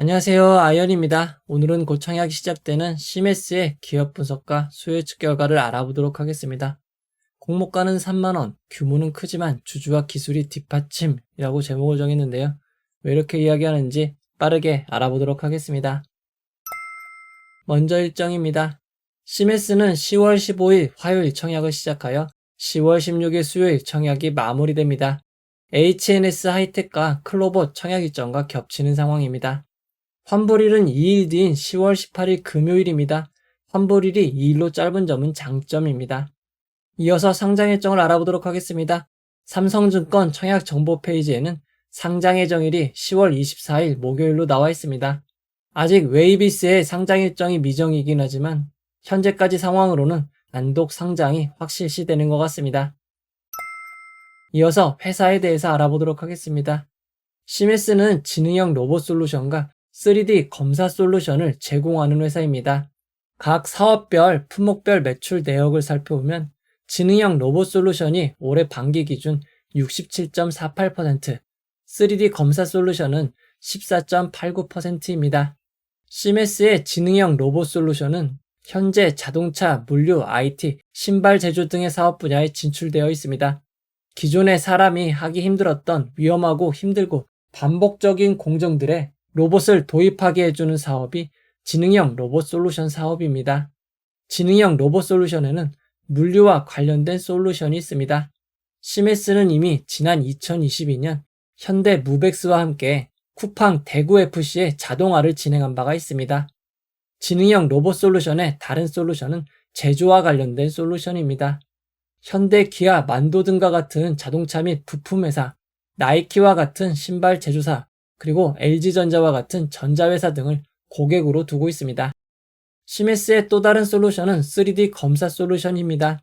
안녕하세요. 아이언입니다. 오늘은 곧 청약이 시작되는 시메스의 기업 분석과 수요 예측 결과를 알아보도록 하겠습니다. 공모가는 3만원, 규모는 크지만 주주와 기술이 뒷받침이라고 제목을 정했는데요. 왜 이렇게 이야기하는지 빠르게 알아보도록 하겠습니다. 먼저 일정입니다. 시메스는 10월 15일 화요일 청약을 시작하여 10월 16일 수요일 청약이 마무리됩니다. HNS 하이텍과 클로버 청약 일정과 겹치는 상황입니다. 환불일은 2일 뒤인 10월 18일 금요일입니다. 환불일이 2일로 짧은 점은 장점입니다. 이어서 상장 일정을 알아보도록 하겠습니다. 삼성증권 청약 정보 페이지에는 상장 예정일이 10월 24일 목요일로 나와 있습니다. 아직 웨이비스의 상장 일정이 미정이긴 하지만 현재까지 상황으로는 단독 상장이 확실시되는 것 같습니다. 이어서 회사에 대해서 알아보도록 하겠습니다. 시메스는 지능형 로봇 솔루션과 3D 검사 솔루션을 제공하는 회사입니다. 각 사업별, 품목별 매출 내역을 살펴보면 지능형 로봇 솔루션이 올해 반기 기준 67.48%, 3D 검사 솔루션은 14.89%입니다. 시메스의 지능형 로봇 솔루션은 현재 자동차, 물류, IT, 신발 제조 등의 사업 분야에 진출되어 있습니다. 기존에 사람이 하기 힘들었던 위험하고 힘들고 반복적인 공정들에 로봇을 도입하게 해주는 사업이 지능형 로봇 솔루션 사업입니다. 지능형 로봇 솔루션에는 물류와 관련된 솔루션이 있습니다. 시메스는 이미 지난 2022년 현대 무벡스와 함께 쿠팡 대구FC의 자동화를 진행한 바가 있습니다. 지능형 로봇 솔루션의 다른 솔루션은 제조와 관련된 솔루션입니다. 현대, 기아, 만도 등과 같은 자동차 및 부품회사, 나이키와 같은 신발 제조사, 그리고 LG전자와 같은 전자회사 등을 고객으로 두고 있습니다. 시메스의 또 다른 솔루션은 3D 검사 솔루션입니다.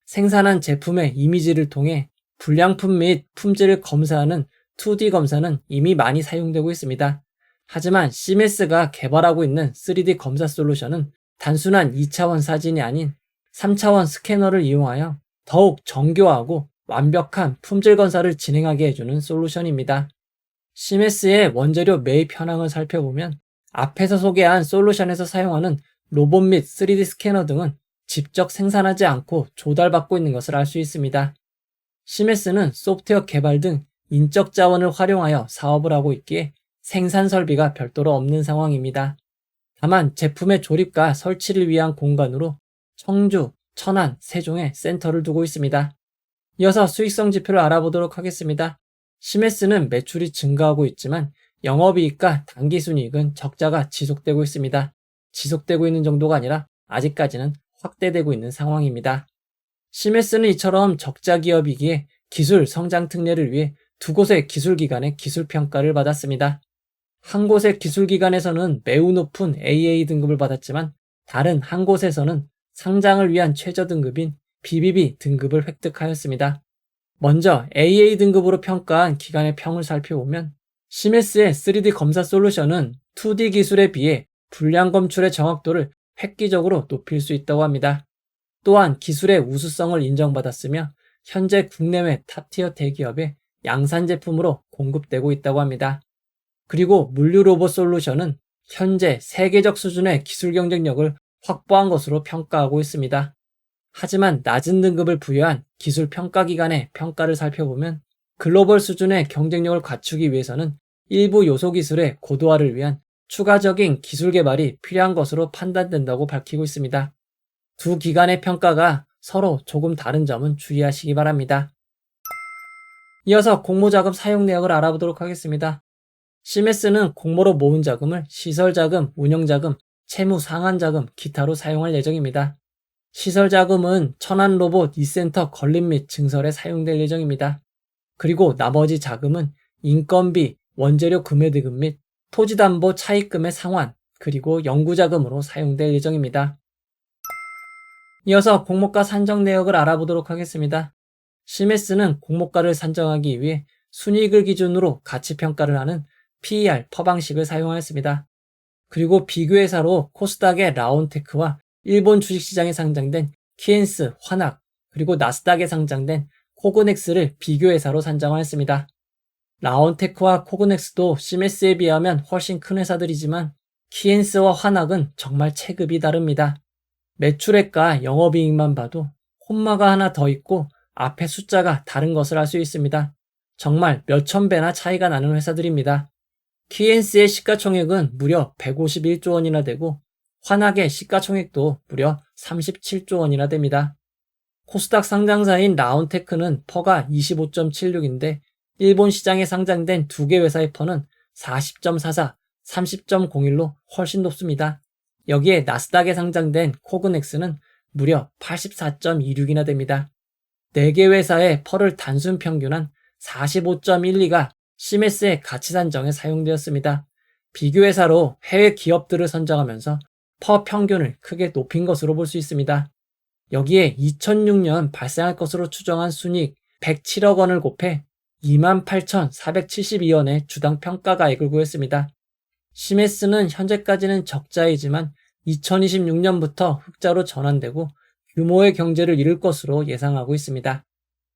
생산한 제품의 이미지를 통해 불량품 및 품질을 검사하는 2D 검사는 이미 많이 사용되고 있습니다. 하지만 시메스가 개발하고 있는 3D 검사 솔루션은 단순한 2차원 사진이 아닌 3차원 스캐너를 이용하여 더욱 정교하고 완벽한 품질 검사를 진행하게 해주는 솔루션입니다. 시메스의 원재료 매입 현황을 살펴보면 앞에서 소개한 솔루션에서 사용하는 로봇 및 3D 스캐너 등은 직접 생산하지 않고 조달받고 있는 것을 알 수 있습니다. 시메스는 소프트웨어 개발 등 인적 자원을 활용하여 사업을 하고 있기에 생산 설비가 별도로 없는 상황입니다. 다만 제품의 조립과 설치를 위한 공간으로 청주, 천안, 세종에 센터를 두고 있습니다. 이어서 수익성 지표를 알아보도록 하겠습니다. 시메스는 매출이 증가하고 있지만 영업이익과 당기순이익은 적자가 지속되고 있습니다. 지속되고 있는 정도가 아니라 아직까지는 확대되고 있는 상황입니다. 시메스는 이처럼 적자 기업이기에 기술 성장 특례를 위해 두 곳의 기술기관의 기술평가를 받았습니다. 한 곳의 기술기관에서는 매우 높은 AA 등급을 받았지만 다른 한 곳에서는 상장을 위한 최저 등급인 BBB 등급을 획득하였습니다. 먼저 AA 등급으로 평가한 기관의 평을 살펴보면 시메스의 3D 검사 솔루션은 2D 기술에 비해 불량 검출의 정확도를 획기적으로 높일 수 있다고 합니다. 또한 기술의 우수성을 인정받았으며 현재 국내외 탑티어 대기업의 양산 제품으로 공급되고 있다고 합니다. 그리고 물류 로봇 솔루션은 현재 세계적 수준의 기술 경쟁력을 확보한 것으로 평가하고 있습니다. 하지만 낮은 등급을 부여한 기술 평가 기관의 평가를 살펴보면 글로벌 수준의 경쟁력을 갖추기 위해서는 일부 요소 기술의 고도화를 위한 추가적인 기술 개발이 필요한 것으로 판단된다고 밝히고 있습니다. 두 기관의 평가가 서로 조금 다른 점은 주의하시기 바랍니다. 이어서 공모자금 사용 내역을 알아보도록 하겠습니다. 시메스는 공모로 모은 자금을 시설자금, 운영자금, 채무 상환자금, 기타로 사용할 예정입니다. 시설자금은 천안 로봇 2센터 건립 및 증설에 사용될 예정입니다. 그리고 나머지 자금은 인건비, 원재료 구매대금 및 토지담보 차입금의 상환, 그리고 연구자금으로 사용될 예정입니다. 이어서 공모가 산정 내역을 알아보도록 하겠습니다. 시메스는 공모가를 산정하기 위해 순이익을 기준으로 가치평가를 하는 PER 퍼방식을 사용하였습니다. 그리고 비교회사로 코스닥의 라온테크와 일본 주식시장에 상장된 키엔스, 환학, 그리고 나스닥에 상장된 코그넥스를 비교회사로 산정하였습니다. 라온테크와 코그넥스도 시메스에 비하면 훨씬 큰 회사들이지만 키엔스와 환학은 정말 체급이 다릅니다. 매출액과 영업이익만 봐도 콤마가 하나 더 있고 앞에 숫자가 다른 것을 알 수 있습니다. 정말 몇천 배나 차이가 나는 회사들입니다. 키엔스의 시가총액은 무려 151조 원이나 되고 환학의 시가총액도 무려 37조 원이나 됩니다. 코스닥 상장사인 라온테크는 퍼가 25.76인데 일본 시장에 상장된 두 개 회사의 퍼는 40.44, 30.01로 훨씬 높습니다. 여기에 나스닥에 상장된 코그넥스는 무려 84.26이나 됩니다. 4개 회사의 퍼를 단순 평균한 45.12가 시메스의 가치 산정에 사용되었습니다. 비교 회사로 해외 기업들을 선정하면서 퍼 평균을 크게 높인 것으로 볼 수 있습니다. 여기에 2006년 발생할 것으로 추정한 순이익 107억 원을 곱해 28,472원의 주당 평가가액을 구했습니다. 시메스는 현재까지는 적자이지만 2026년부터 흑자로 전환되고 규모의 경제를 이룰 것으로 예상하고 있습니다.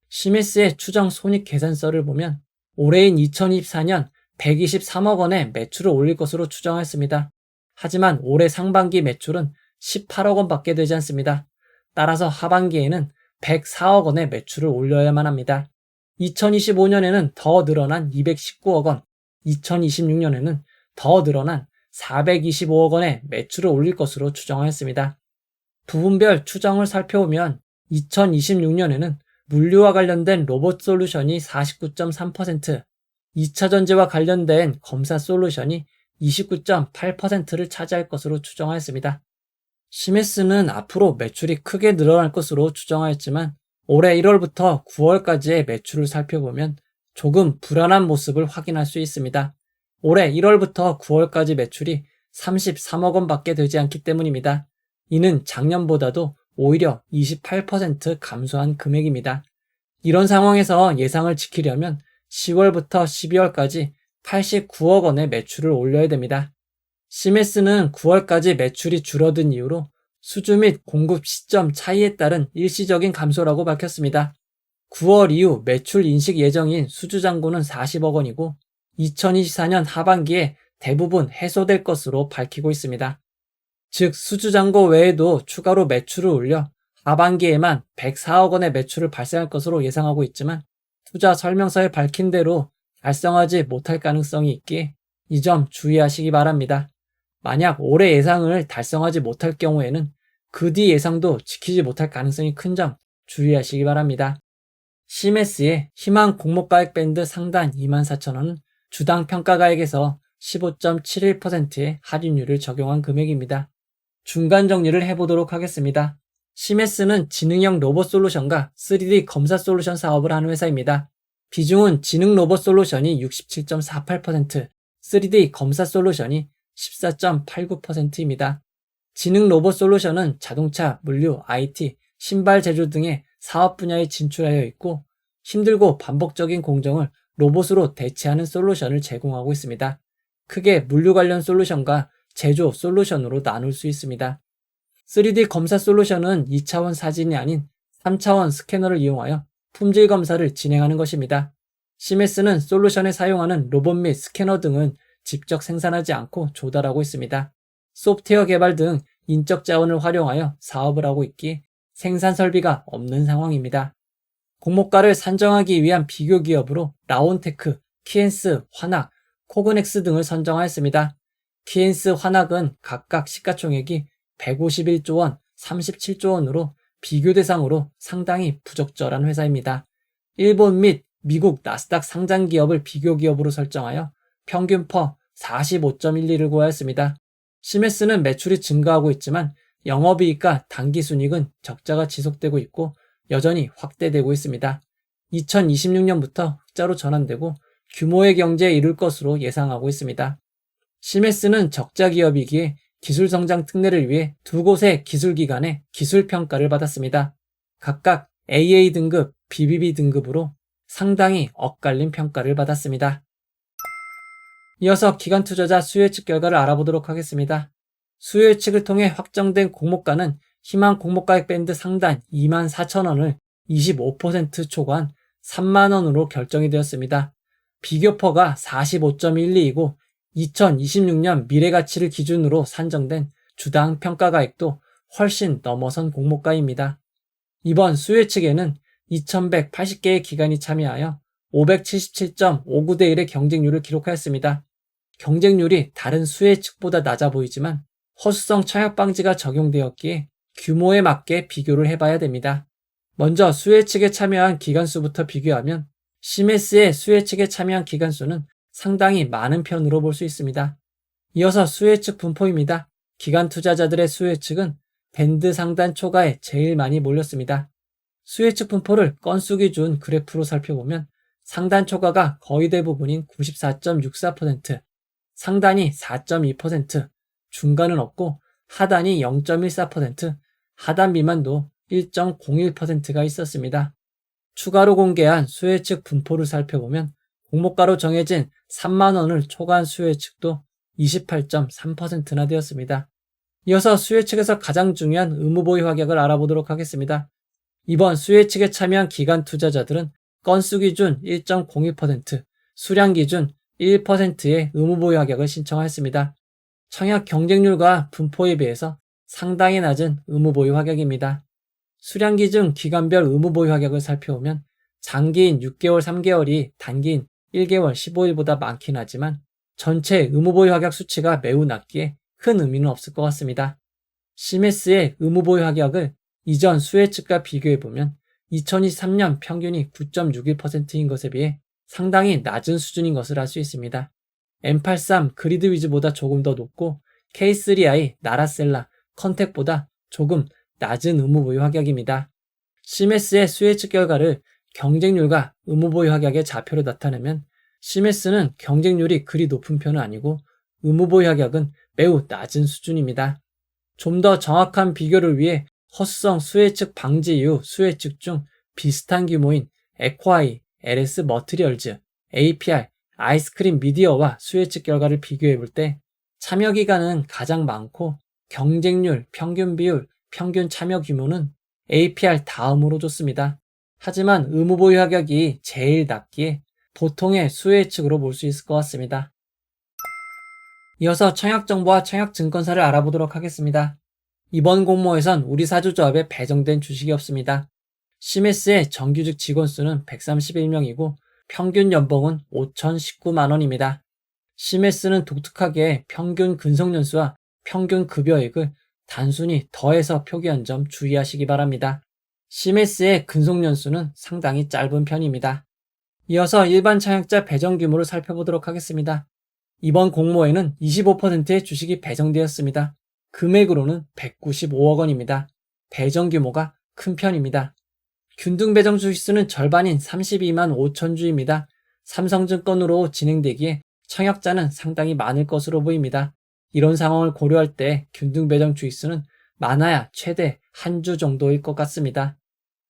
시메스의 추정 손익 계산서를 보면 올해인 2024년 123억 원의 매출을 올릴 것으로 추정했습니다. 하지만 올해 상반기 매출은 18억 원밖에 되지 않습니다. 따라서 하반기에는 104억 원의 매출을 올려야만 합니다. 2025년에는 더 늘어난 219억 원, 2026년에는 더 늘어난 425억 원의 매출을 올릴 것으로 추정하였습니다. 부분별 추정을 살펴보면 2026년에는 물류와 관련된 로봇 솔루션이 49.3%, 2차 전지와 관련된 검사 솔루션이 29.8%를 차지할 것으로 추정하였습니다. 시메스는 앞으로 매출이 크게 늘어날 것으로 추정하였지만 올해 1월부터 9월까지의 매출을 살펴보면 조금 불안한 모습을 확인할 수 있습니다. 올해 1월부터 9월까지 매출이 33억 원밖에 되지 않기 때문입니다. 이는 작년보다도 오히려 28% 감소한 금액입니다. 이런 상황에서 예상을 지키려면 10월부터 12월까지 89억 원의 매출을 올려야 됩니다. 시메스는 9월까지 매출이 줄어든 이유로 수주 및 공급 시점 차이에 따른 일시적인 감소라고 밝혔습니다. 9월 이후 매출 인식 예정인 수주 잔고는 40억 원이고 2024년 하반기에 대부분 해소될 것으로 밝히고 있습니다. 즉 수주 잔고 외에도 추가로 매출을 올려 하반기에만 104억 원의 매출을 발생할 것으로 예상하고 있지만 투자 설명서에 밝힌 대로 달성하지 못할 가능성이 있기에 이 점 주의하시기 바랍니다. 만약 올해 예상을 달성하지 못할 경우에는 그 뒤 예상도 지키지 못할 가능성이 큰 점 주의하시기 바랍니다. 시메스의 희망 공모가액 밴드 상단 24,000원은 주당 평가가액에서 15.71%의 할인율을 적용한 금액입니다. 중간 정리를 해보도록 하겠습니다. 시메스는 지능형 로봇 솔루션과 3D 검사 솔루션 사업을 하는 회사입니다. 비중은 지능 로봇 솔루션이 67.48%, 3D 검사 솔루션이 14.89%입니다. 지능 로봇 솔루션은 자동차, 물류, IT, 신발 제조 등의 사업 분야에 진출하여 있고 힘들고 반복적인 공정을 로봇으로 대체하는 솔루션을 제공하고 있습니다. 크게 물류 관련 솔루션과 제조 솔루션으로 나눌 수 있습니다. 3D 검사 솔루션은 2차원 사진이 아닌 3차원 스캐너를 이용하여 품질 검사를 진행하는 것입니다. 시메스는 솔루션에 사용하는 로봇 및 스캐너 등은 직접 생산하지 않고 조달하고 있습니다. 소프트웨어 개발 등 인적 자원을 활용하여 사업을 하고 있기에 생산 설비가 없는 상황입니다. 공모가를 산정하기 위한 비교 기업으로 라온테크, 키엔스, 환학, 코그넥스 등을 선정하였습니다. 키엔스, 환학은 각각 시가총액이 151조 원, 37조 원으로 비교 대상으로 상당히 부적절한 회사입니다. 일본 및 미국 나스닥 상장 기업을 비교 기업으로 설정하여 평균 퍼 45.12를 구하였습니다. 시메스는 매출이 증가하고 있지만 영업이익과 당기순이익은 적자가 지속되고 있고 여전히 확대되고 있습니다. 2026년부터 흑자로 전환되고 규모의 경제에 이를 것으로 예상하고 있습니다. 시메스는 적자 기업이기에 기술 성장 특례를 위해 두 곳의 기술기관의 기술평가를 받았습니다. 각각 AA 등급, BBB 등급으로 상당히 엇갈린 평가를 받았습니다. 이어서 기관 투자자 수요예측 결과를 알아보도록 하겠습니다. 수요예측을 통해 확정된 공모가는 희망 공모가액 밴드 상단 24,000원을 25% 초과한 3만원으로 결정이 되었습니다. 비교퍼가 45.12이고 2026년 미래가치를 기준으로 산정된 주당 평가가액도 훨씬 넘어선 공모가입니다. 이번 수혜 측에는 2180개의 기관이 참여하여 577.59대 1의 경쟁률을 기록하였습니다. 경쟁률이 다른 수혜 측보다 낮아 보이지만 허수성 청약 방지가 적용되었기에 규모에 맞게 비교를 해봐야 됩니다. 먼저 수혜 측에 참여한 기관 수부터 비교하면 시메스의 수혜 측에 참여한 기관 수는 상당히 많은 편으로 볼 수 있습니다. 이어서 수혜 측 분포입니다. 기관 투자자들의 수혜 측은 밴드 상단 초과에 제일 많이 몰렸습니다. 수혜 측 분포를 건수 기준 그래프로 살펴보면 상단 초과가 거의 대부분인 94.64%, 상단이 4.2%, 중간은 없고 하단이 0.14%, 하단 미만도 1.01%가 있었습니다. 추가로 공개한 수혜 측 분포를 살펴보면 공모가로 정해진 3만원을 초과한 수혜 측도 28.3%나 되었습니다. 이어서 수혜 측에서 가장 중요한 의무보유 확약을 알아보도록 하겠습니다. 이번 수혜 측에 참여한 기관 투자자들은 건수 기준 1.02%, 수량 기준 1%의 의무보유 확약을 신청하였습니다. 청약 경쟁률과 분포에 비해서 상당히 낮은 의무보유 확약입니다. 수량 기준 기간별 의무보유 확약을 살펴보면 장기인 6개월, 3개월이 단기인 1개월, 15일보다 많긴 하지만 전체 의무보유 확약 수치가 매우 낮기에 큰 의미는 없을 것 같습니다. 시메스의 의무보유 확약을 이전 수혜 측과 비교해보면 2023년 평균이 9.61%인 것에 비해 상당히 낮은 수준인 것을 알 수 있습니다. M83 그리드 위즈보다 조금 더 높고 K3i, 나라셀라, 컨택보다 조금 낮은 의무보유 확약입니다. 시메스의 수혜 측 결과를 경쟁률과 의무보유 확약의 좌표로 나타내면 시메스는 경쟁률이 그리 높은 편은 아니고 의무보유 확약은 매우 낮은 수준입니다. 좀 더 정확한 비교를 위해 허수성 수혜 측 방지 이후 수혜 측 중 비슷한 규모인 에콰이, LS 머트리얼즈, APR, 아이스크림 미디어와 수혜 측 결과를 비교해 볼 때 참여 기간은 가장 많고 경쟁률, 평균 비율, 평균 참여 규모는 APR 다음으로 좋습니다. 하지만 의무보유 확약이 제일 낮기에 보통의 수혜 측으로 볼 수 있을 것 같습니다. 이어서 청약정보와 청약증권사를 알아보도록 하겠습니다. 이번 공모에선 우리사주조합에 배정된 주식이 없습니다. 시메스의 정규직 직원 수는 131명이고 평균 연봉은 5,019만원입니다. 시메스는 독특하게 평균 근속연수와 평균 급여액을 단순히 더해서 표기한 점 주의하시기 바랍니다. 시메스의 근속연수는 상당히 짧은 편입니다. 이어서 일반 청약자 배정 규모를 살펴보도록 하겠습니다. 이번 공모에는 25%의 주식이 배정되었습니다. 금액으로는 195억 원입니다. 배정 규모가 큰 편입니다. 균등 배정 주식수는 절반인 32만 5천 주입니다. 삼성증권으로 진행되기에 청약자는 상당히 많을 것으로 보입니다. 이런 상황을 고려할 때 균등 배정 주식수는 많아야 최대 한 주 정도일 것 같습니다.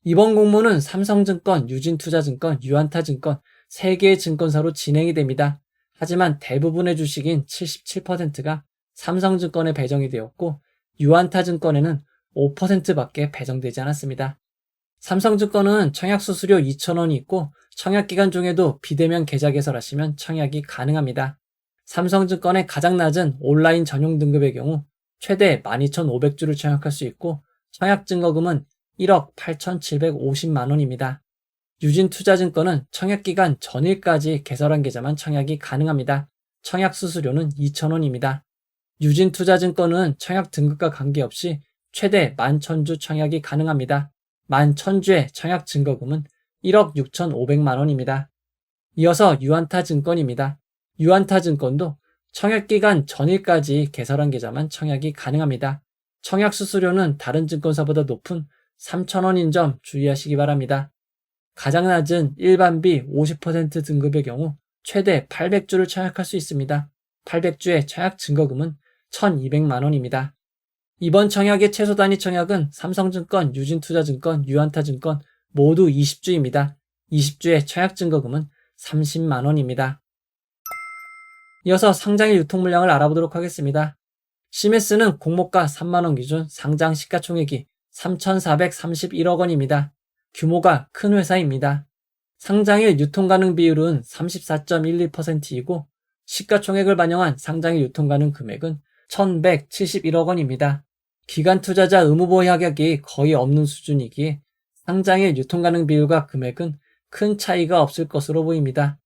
이번 공모는 삼성증권, 유진투자증권, 유안타증권 3개의 증권사로 진행이 됩니다. 하지만 대부분의 주식인 77%가 삼성증권에 배정이 되었고 유안타증권에는 5%밖에 배정되지 않았습니다. 삼성증권은 청약수수료 2,000원이 있고 청약기간 중에도 비대면 계좌 개설하시면 청약이 가능합니다. 삼성증권의 가장 낮은 온라인 전용 등급의 경우 최대 12,500주를 청약할 수 있고 청약증거금은 1억 8,750만원입니다. 유진투자증권은 청약기간 전일까지 개설한 계좌만 청약이 가능합니다. 청약수수료는 2,000원입니다. 유진투자증권은 청약 등급과 관계없이 최대 11,000주 청약이 가능합니다. 11,000주의 청약 증거금은 1억 6,500만원입니다. 이어서 유안타증권입니다. 유안타증권도 청약기간 전일까지 개설한 계좌만 청약이 가능합니다. 청약수수료는 다른 증권사보다 높은 3,000원인 점 주의하시기 바랍니다. 가장 낮은 일반비 50% 등급의 경우 최대 800주를 청약할 수 있습니다. 800주의 청약 증거금은 1,200만원입니다. 이번 청약의 최소 단위 청약은 삼성증권, 유진투자증권, 유안타증권 모두 20주입니다. 20주의 청약 증거금은 30만원입니다. 이어서 상장일 유통물량을 알아보도록 하겠습니다. 시메스는 공모가 3만원 기준 상장 시가총액이 3,431억 원입니다. 규모가 큰 회사입니다. 상장일 유통가능 비율은 34.12%이고 시가총액을 반영한 상장일 유통가능 금액은 1,171억 원입니다. 기관 투자자 의무보유 하격이 거의 없는 수준이기에 상장일 유통가능 비율과 금액은 큰 차이가 없을 것으로 보입니다.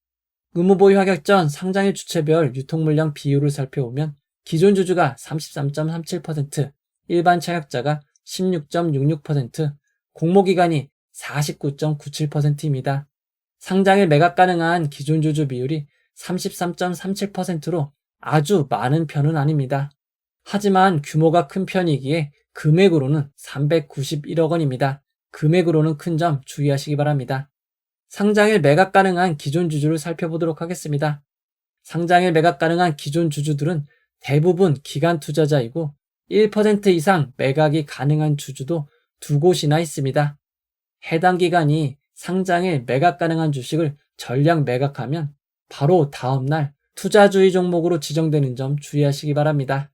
의무보유 하격 전 상장일 주체별 유통물량 비율을 살펴보면 기존 주주가 33.37%, 일반 차격자가 16.66%, 공모기관이 49.97%입니다. 상장일 매각 가능한 기존 주주 비율이 33.37%로 아주 많은 편은 아닙니다. 하지만 규모가 큰 편이기에 금액으로는 391억 원입니다. 금액으로는 큰 점 주의하시기 바랍니다. 상장일 매각 가능한 기존 주주를 살펴보도록 하겠습니다. 상장일 매각 가능한 기존 주주들은 대부분 기관 투자자이고 1% 이상 매각이 가능한 주주도 2곳이나 있습니다. 해당 기관이 상장일 매각 가능한 주식을 전량 매각하면 바로 다음날 투자주의 종목으로 지정되는 점 주의하시기 바랍니다.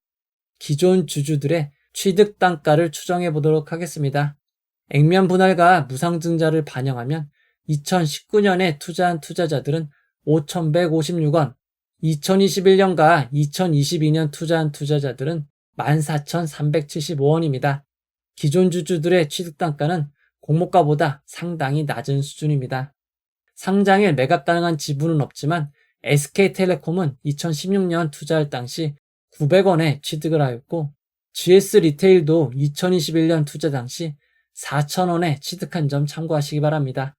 기존 주주들의 취득 단가를 추정해 보도록 하겠습니다. 액면 분할과 무상증자를 반영하면 2019년에 투자한 투자자들은 5,156원, 2021년과 2022년 투자한 투자자들은 14,375원입니다. 기존 주주들의 취득 단가는 공모가보다 상당히 낮은 수준입니다. 상장일 매각 가능한 지분은 없지만 SK텔레콤은 2016년 투자할 당시 900원에 취득을 하였고 GS리테일도 2021년 투자 당시 4,000원에 취득한 점 참고하시기 바랍니다.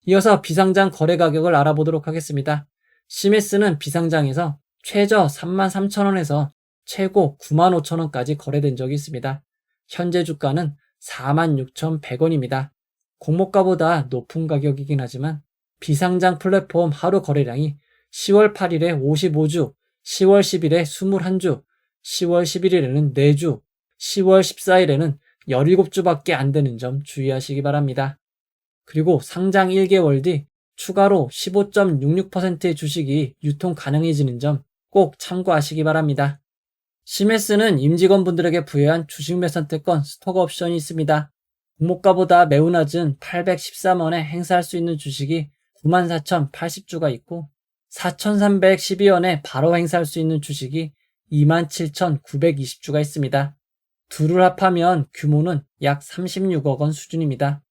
이어서 비상장 거래 가격을 알아보도록 하겠습니다. 시메스는 비상장에서 최저 33,000원에서 최고 95,000원까지 거래된 적이 있습니다. 현재 주가는 46,100원입니다. 공모가보다 높은 가격이긴 하지만 비상장 플랫폼 하루 거래량이 10월 8일에 55주, 10월 10일에 21주, 10월 11일에는 4주, 10월 14일에는 17주밖에 안 되는 점 주의하시기 바랍니다. 그리고 상장 1개월 뒤 추가로 15.66%의 주식이 유통 가능해지는 점 꼭 참고하시기 바랍니다. 시메스는 임직원분들에게 부여한 주식 매선택권 스톡 옵션이 있습니다. 공모가보다 매우 낮은 813원에 행사할 수 있는 주식이 94,080주가 있고 4,312원에 바로 행사할 수 있는 주식이 27,920주가 있습니다. 둘을 합하면 규모는 약 36억 원 수준입니다.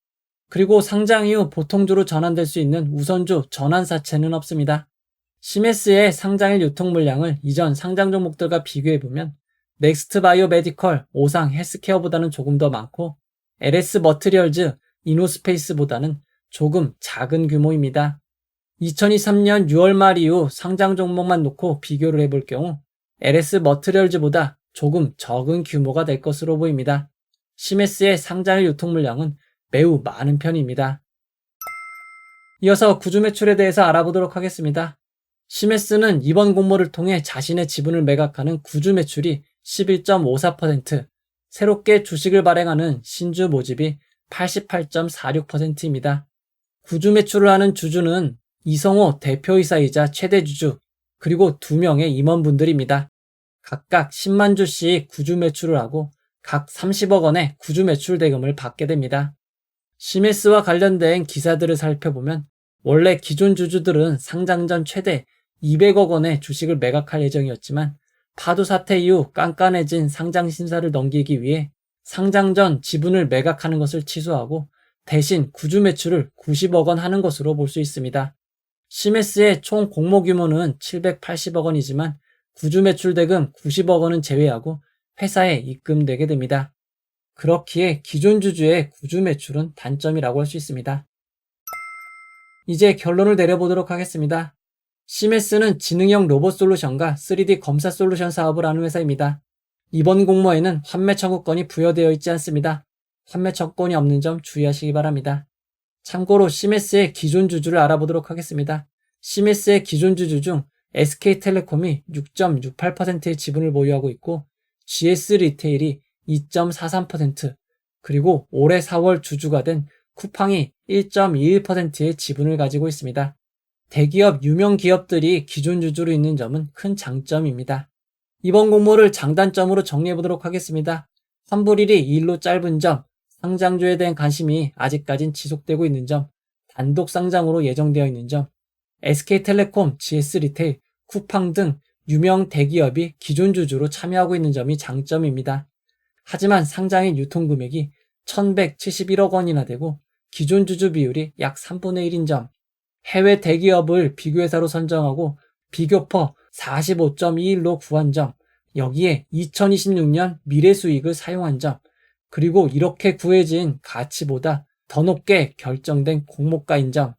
그리고 상장 이후 보통주로 전환될 수 있는 우선주 전환사채는 없습니다. 시메스의 상장일 유통 물량을 이전 상장 종목들과 비교해보면 넥스트 바이오 메디컬, 오상 헬스케어보다는 조금 더 많고 LS 머트리얼즈, 이노스페이스보다는 조금 작은 규모입니다. 2023년 6월 말 이후 상장 종목만 놓고 비교를 해볼 경우 LS 머트리얼즈보다 조금 적은 규모가 될 것으로 보입니다. 시메스의 상장일 유통 물량은 매우 많은 편입니다. 이어서 구주 매출에 대해서 알아보도록 하겠습니다. 시메스는 이번 공모를 통해 자신의 지분을 매각하는 구주 매출이 11.54%, 새롭게 주식을 발행하는 신주 모집이 88.46%입니다. 구주 매출을 하는 주주는 이성호 대표이사이자 최대 주주, 그리고 2명의 임원분들입니다. 각각 10만 주씩 구주 매출을 하고 각 30억 원의 구주 매출 대금을 받게 됩니다. 시메스와 관련된 기사들을 살펴보면 원래 기존 주주들은 상장 전 최대 200억 원의 주식을 매각할 예정이었지만 파도 사태 이후 깐깐해진 상장 심사를 넘기기 위해 상장 전 지분을 매각하는 것을 취소하고 대신 구주 매출을 90억 원 하는 것으로 볼 수 있습니다. 시메스의 총 공모 규모는 780억 원이지만 구주 매출 대금 90억 원은 제외하고 회사에 입금되게 됩니다. 그렇기에 기존 주주의 구주 매출은 단점이라고 할 수 있습니다. 이제 결론을 내려보도록 하겠습니다. 시메스는 지능형 로봇 솔루션과 3D 검사 솔루션 사업을 하는 회사입니다. 이번 공모에는 환매 청구권이 부여되어 있지 않습니다. 환매 청구권이 없는 점 주의하시기 바랍니다. 참고로 시메스의 기존 주주를 알아보도록 하겠습니다. 시메스의 기존 주주 중 SK텔레콤이 6.68%의 지분을 보유하고 있고 GS리테일이 2.43%, 그리고 올해 4월 주주가 된 쿠팡이 1.21%의 지분을 가지고 있습니다. 대기업 유명 기업들이 기존 주주로 있는 점은 큰 장점입니다. 이번 공모를 장단점으로 정리해보도록 하겠습니다. 환불일이 일로 짧은 점, 상장주에 대한 관심이 아직까진 지속되고 있는 점, 단독 상장으로 예정되어 있는 점, SK텔레콤, GS리테일, 쿠팡 등 유명 대기업이 기존 주주로 참여하고 있는 점이 장점입니다. 하지만 상장인 유통금액이 1171억 원이나 되고 기존 주주 비율이 약 3분의 1인 점, 해외 대기업을 비교회사로 선정하고 비교퍼 45.21로 구한 점, 여기에 2026년 미래 수익을 사용한 점, 그리고 이렇게 구해진 가치보다 더 높게 결정된 공모가인 점,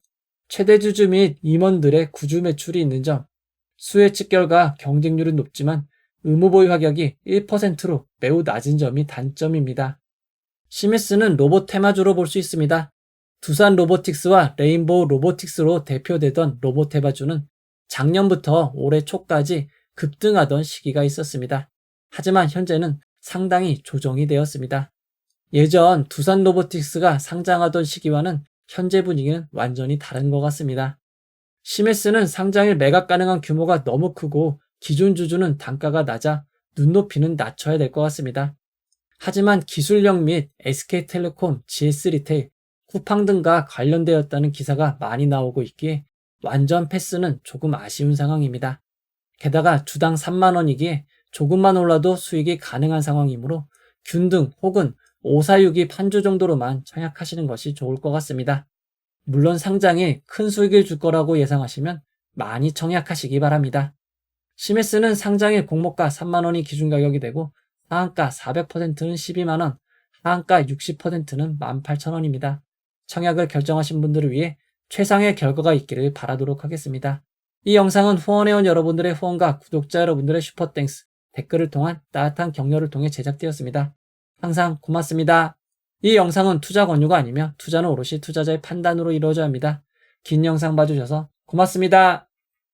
최대 주주 및 임원들의 구주 매출이 있는 점, 수혜측 결과 경쟁률은 높지만 의무보유 가격이 1%로 매우 낮은 점이 단점입니다. 시메스는 로봇 테마주로 볼 수 있습니다. 두산 로보틱스와 레인보우 로보틱스로 대표되던 로봇 테마주는 작년부터 올해 초까지 급등하던 시기가 있었습니다. 하지만 현재는 상당히 조정이 되었습니다. 예전 두산 로보틱스가 상장하던 시기와는 현재 분위기는 완전히 다른 것 같습니다. 시메스는 상장일 매각 가능한 규모가 너무 크고 기존 주주는 단가가 낮아 눈높이는 낮춰야 될 것 같습니다. 하지만 기술력 및 SK텔레콤, GS리테일, 쿠팡 등과 관련되었다는 기사가 많이 나오고 있기에 완전 패스는 조금 아쉬운 상황입니다. 게다가 주당 3만원이기에 조금만 올라도 수익이 가능한 상황이므로 균등 혹은 546이 판주 정도로만 청약하시는 것이 좋을 것 같습니다. 물론 상장에 큰 수익을 줄 거라고 예상하시면 많이 청약하시기 바랍니다. 시메스는 상장일 공모가 3만원이 기준 가격이 되고 하한가 400%는 12만원, 하한가 60%는 18,000원입니다. 청약을 결정하신 분들을 위해 최상의 결과가 있기를 바라도록 하겠습니다. 이 영상은 후원해온 여러분들의 후원과 구독자 여러분들의 슈퍼땡스, 댓글을 통한 따뜻한 격려를 통해 제작되었습니다. 항상 고맙습니다. 이 영상은 투자 권유가 아니며 투자는 오롯이 투자자의 판단으로 이루어져야 합니다. 긴 영상 봐주셔서 고맙습니다.